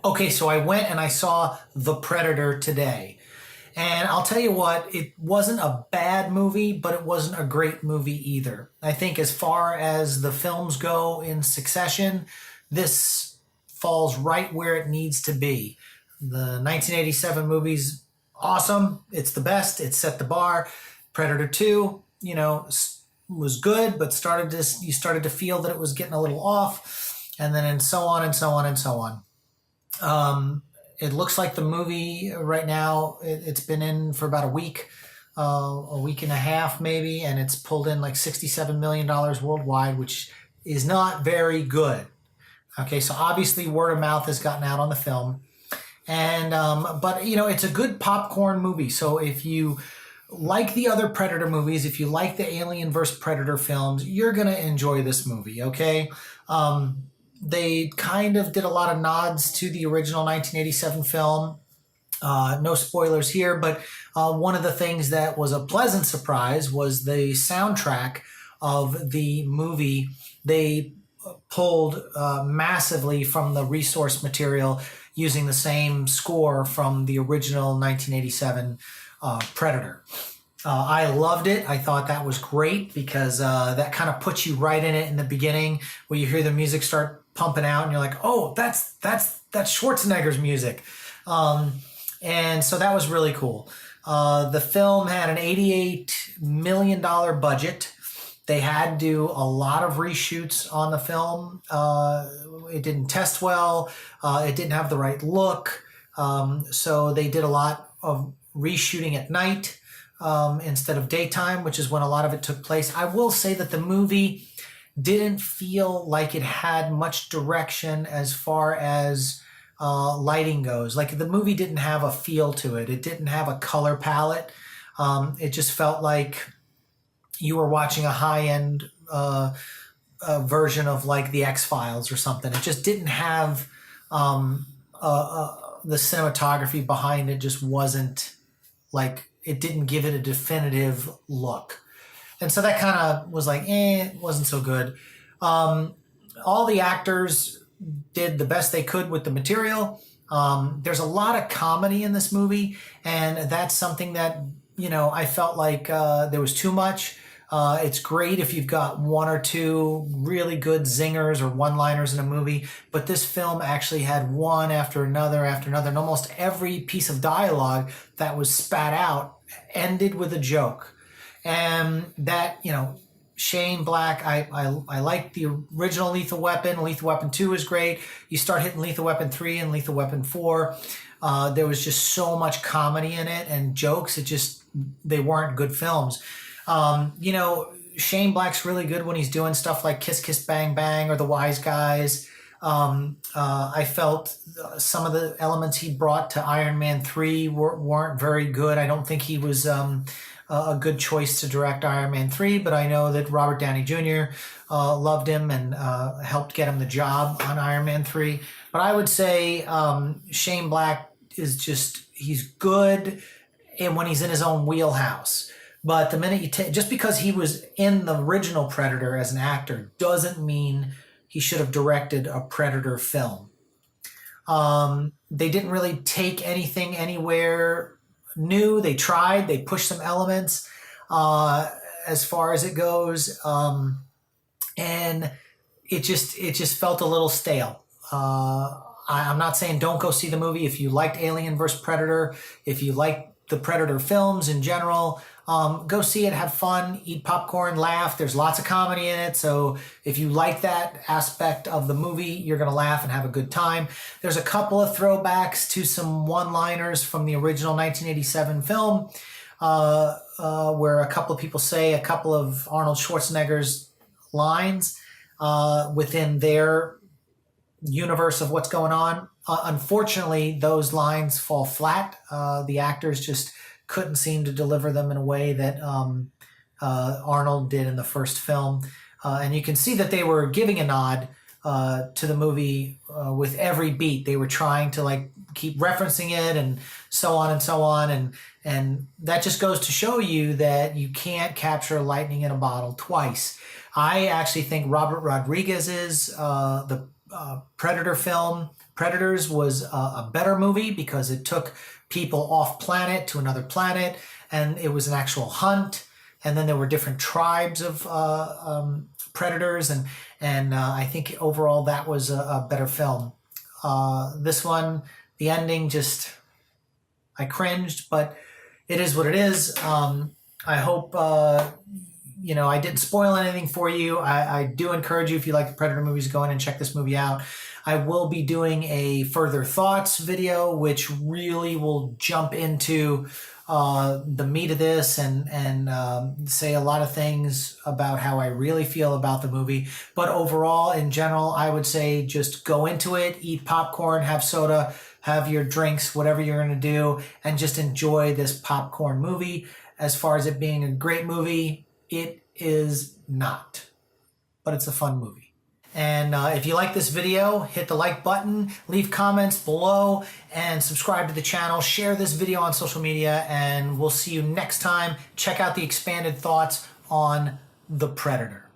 Okay, so I went and I saw The Predator today. And I'll tell you what, it wasn't a bad movie, but it wasn't a great movie either. I think as far as the films go in succession, this falls right where it needs to be. The 1987 movie's awesome. It's the best. It set the bar. Predator 2, was good, but you started to feel that it was getting a little off. And then and so on and so on and so on. It looks like the movie right now, it's been in for about a week and a half maybe, and it's pulled in like $67 million worldwide, which is not very good. Okay, so obviously word of mouth has gotten out on the film. And, but it's a good popcorn movie. So if you like the other Predator movies, if you like the Alien vs. Predator films, you're going to enjoy this movie, okay? They kind of did a lot of nods to the original 1987 film. No spoilers here, but one of the things that was a pleasant surprise was the soundtrack of the movie. They pulled massively from the resource material using the same score from the original 1987 Predator. I loved it. I thought that was great because that kind of puts you right in it in the beginning where you hear the music start pumping out and you're like, oh, that's Schwarzenegger's music. And so that was really cool. The film had an $88 million budget. They had to do a lot of reshoots on the film. It didn't test well. It didn't have the right look. So they did a lot of reshooting at night instead of daytime, which is when a lot of it took place. I will say that the movie didn't feel like it had much direction as far as lighting goes. Like the movie didn't have a feel to it. It didn't have a color palette. It just felt like you were watching a high-end version of like the X-Files or something. It just didn't have the cinematography behind it. Just wasn't like, it didn't give it a definitive look. And so that kind of was like, it wasn't so good. All the actors did the best they could with the material. There's a lot of comedy in this movie, and that's something that, I felt like there was too much. It's great if you've got one or two really good zingers or one-liners in a movie, but this film actually had one after another, and almost every piece of dialogue that was spat out ended with a joke. And that, Shane Black, I like the original Lethal Weapon. Lethal Weapon 2 is great. You start hitting Lethal Weapon 3 and Lethal Weapon 4. There was just so much comedy in it and jokes. They weren't good films. Shane Black's really good when he's doing stuff like Kiss Kiss Bang Bang or The Wise Guys. I felt some of the elements he brought to Iron Man 3 weren't very good. I don't think he was a good choice to direct Iron Man 3, but I know that Robert Downey Jr. Loved him and helped get him the job on Iron Man 3. But I would say Shane Black he's good and when he's in his own wheelhouse. But the minute just because he was in the original Predator as an actor doesn't mean he should have directed a Predator film. They didn't really take anything anywhere new. They tried. They pushed some elements as far as it goes, and it just felt a little stale. I'm not saying don't go see the movie if you liked Alien vs. Predator, if you like the Predator films in general. Go see it, have fun, eat popcorn, laugh. There's lots of comedy in it. So if you like that aspect of the movie, you're going to laugh and have a good time. There's a couple of throwbacks to some one-liners from the original 1987 film, where a couple of people say a couple of Arnold Schwarzenegger's lines within their universe of what's going on. Unfortunately, those lines fall flat. The actors just couldn't seem to deliver them in a way that Arnold did in the first film. And you can see that they were giving a nod to the movie with every beat. They were trying to keep referencing it and so on and so on. And that just goes to show you that you can't capture lightning in a bottle twice. I actually think Robert Rodriguez's the Predator film Predators was a better movie because it took people off planet to another planet, and it was an actual hunt. And then there were different tribes of predators, and I think overall that was a better film. This one, the ending, just I cringed, but it is what it is. I hope I didn't spoil anything for you. I do encourage you, if you like the Predator movies, go in and check this movie out. I will be doing a further thoughts video, which really will jump into the meat of this and say a lot of things about how I really feel about the movie. But overall, in general, I would say just go into it, eat popcorn, have soda, have your drinks, whatever you're going to do, and just enjoy this popcorn movie. As far as it being a great movie, it is not, but it's a fun movie. And if you like this video, hit the like button, leave comments below, and subscribe to the channel. Share this video on social media, and we'll see you next time. Check out the expanded thoughts on The Predator.